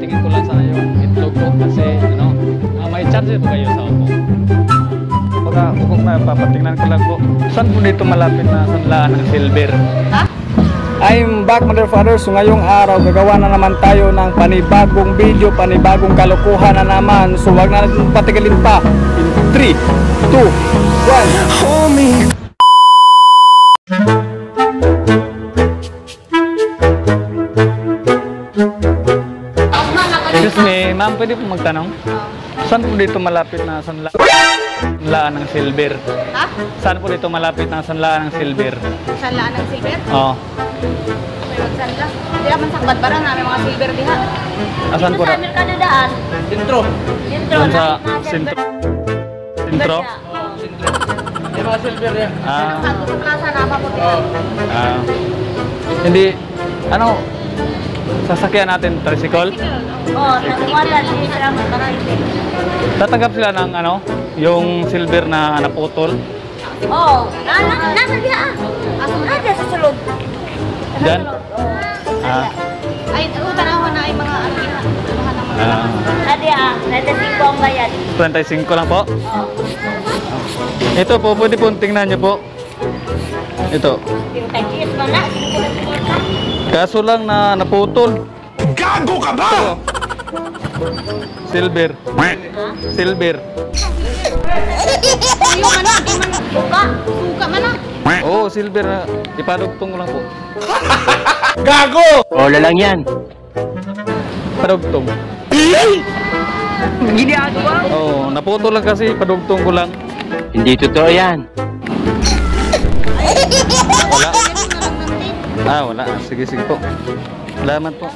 patingin ko lang sana yung itlog ko kasi ano, may charge po kayo sa Oppo. Baka kung papatingnan ko lang po. Saan po dito malapit na sanlaan ng silver? Ha? I'm back, mother father. So ngayong araw gagawa na naman tayo ng panibagong video, panibagong kalokohan na naman. So wag na natin patigalin pa. In 3, 2, 1. Hold me. Excuse me, ma'am, pwede po magtanong? Saan po dito malapit na sanlaan ng silver? Ha? Saan po dito malapit na sanlaan ng silver? Sanlaan ng silver? Oo. May magsanla. Di naman sakbat bara na may mga silver diha. Asan po na? Sa merkado daan. Sintro. Sintro. Doon sa sintro? Sintro? Yung mga silver yan. Ah. Sa plaza na maputi. Ah. Hindi, ano, sasakyan natin, tricycle? Oo, nagwala din sila magkaraite. Tatanggap sila ng ano, yung silver na naputol? Oo, nasa diha ah. Aso na diha sa sulod. Diyan? Ah. Ay, utanawan na ay mga ano diha. Mga ng mga. Ah. Adi ah, nagdasing ang bayad. 25 lang po? Oo. Ito po, pwede po tingnan nyo po. Ito. Yung tagis mo na. Kaso lang na naputol. Gago ka ba? Ito. Silver. Silver. Yung ano, di man suka. Suka man ah. Oo, silver na. Ipadugtong ko lang po. Gago! Wala lang yan. Padugtong. Ginagawa? Oo, naputol lang kasi. Padugtong ko lang. Hindi totoo yan. Wala. Ah, wala. Sige, sige po. Salamat po.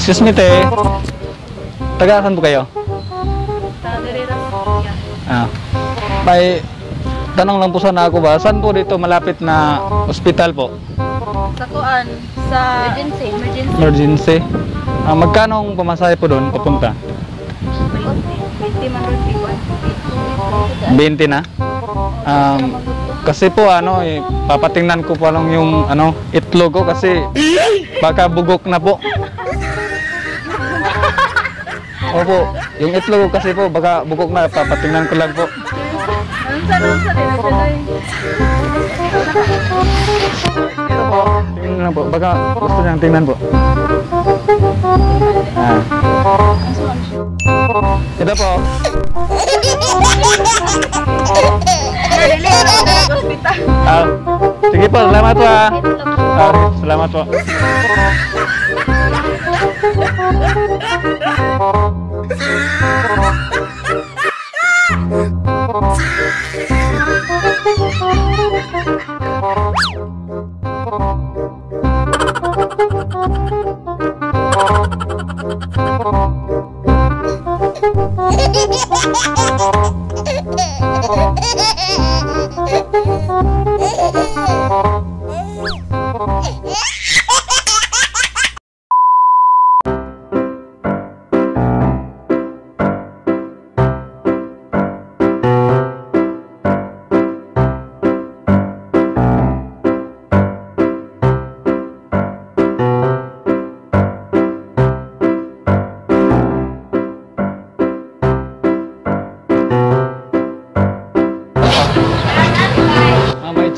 Excuse me, te. Taga-saan po kayo? Sa Deriras. Ah. May tanong lang po sana ako ba, saan po dito malapit na ospital po? Sa kuan, sa emergency. Emergency? Ah, magkano ang pamasahe po doon papunta? 20 man ron kuan. 20 na? Kasi po ano, papatingnan ko pa lang yung ano, itlog ko kasi baka bugok na po. Opo, yung itlog ko kasi po baka bugok na, papatingnan ko lang po. Ano sa nila dyan? Ito po, tingnan lang po, baka gusto niyang tingnan po. Ah. Ito po. Ah, sige po, salamat po ah. Salamat po.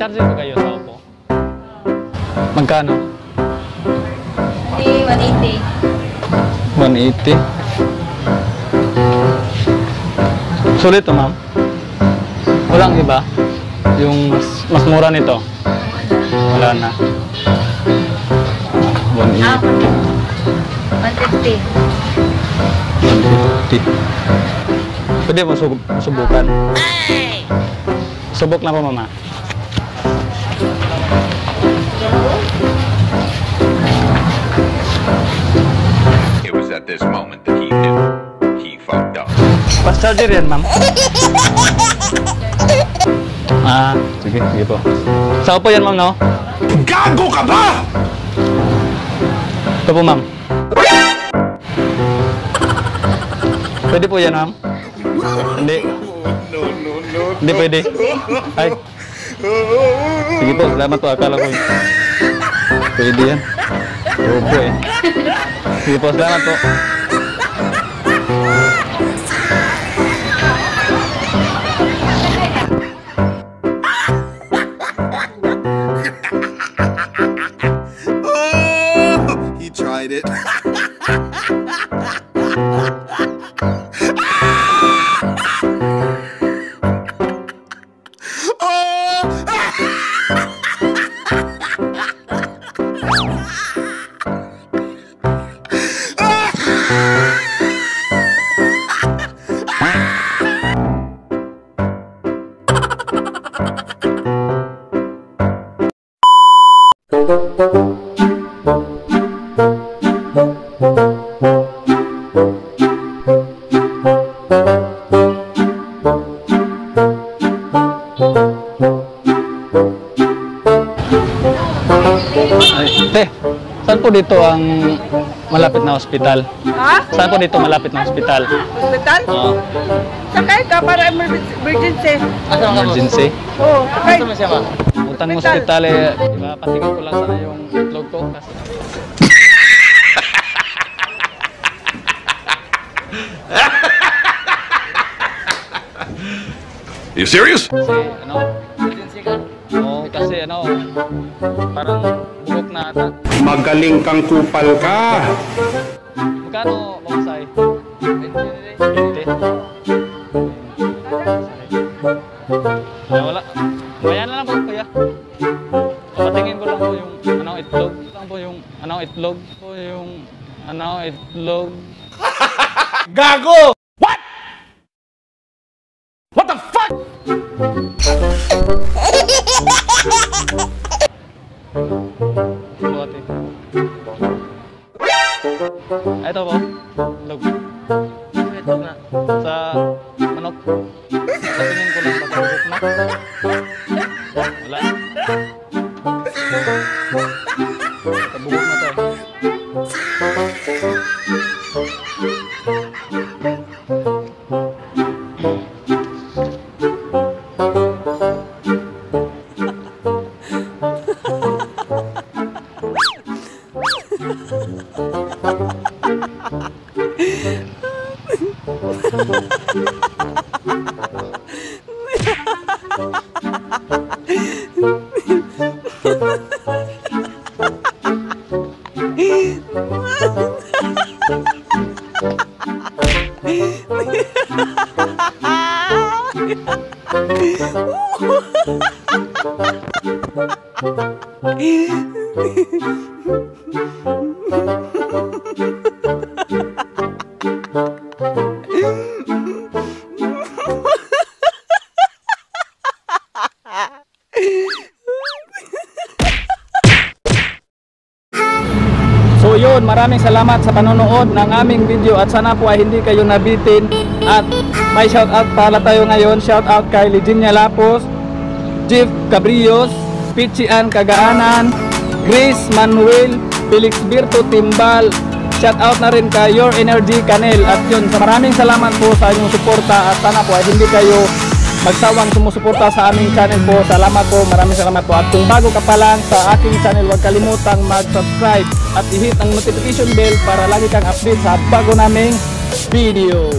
Charger po kayo sa Oppo? Magkano? 180. 180. Sulit to, ma'am. Walang iba. Yung mas mura nito. Wala na. 150. 150. Pwede mo subukan. Subok na po, mama. It was at this moment that he knew he fucked up. Fast charger yan, ma'am. Sige po. Sa upo yan, ma'am, no? Gago ka ba? Ito po, ma'am. Pwede po yan, ma'am? Hindi. Hindi pwede. Ay. Sige po, salamat po. Akala ko. Pwede yan. Opo eh. Sige po, salamat po. He tried it. Te, saan po dito ang malapit na ospital? Ha? Saan po dito malapit na ospital? Hospital? Oo. Sakay ka para emergency. Emergency? Oo, sakay. Utang ng ospital eh, diba? Patingin ko lang sana yung itlog ko kasi... You serious? Kasi ano? Emergency ka? Oo, kasi ano, parang bugok na ata. Magaling kang kupal ka. Magkano mamasay? 20. Wala. Bayan na lang po, kuya. Patingin ko lang po yung itlog. Lang po yung itlog. Itlog. Gago! What? What the fuck? Buhat eh. Ito po. Itlog. Itlog na. Sa manok. Patingin ko lang baka bugok na. Wala. Bugok na to eh. So yun, maraming salamat sa panonood ng aming video at sana po ay hindi kayo nabitin at may shoutout pala tayo ngayon. Shoutout kay Liginia Lapos, Jeff Cabrillos, Pichian Kagaanan, Grace Manuel, Felix Birto Timbal. Shoutout na rin kay Your Energy Canel. At yun, maraming salamat po sa inyong suporta at sana po ay hindi kayo magsawang sumusuporta sa aming channel po. Salamat po, maraming salamat po. At kung bago ka pa lang sa aking channel, huwag kalimutang mag-subscribe at i-hit ang notification bell para lagi kang update sa bago naming video.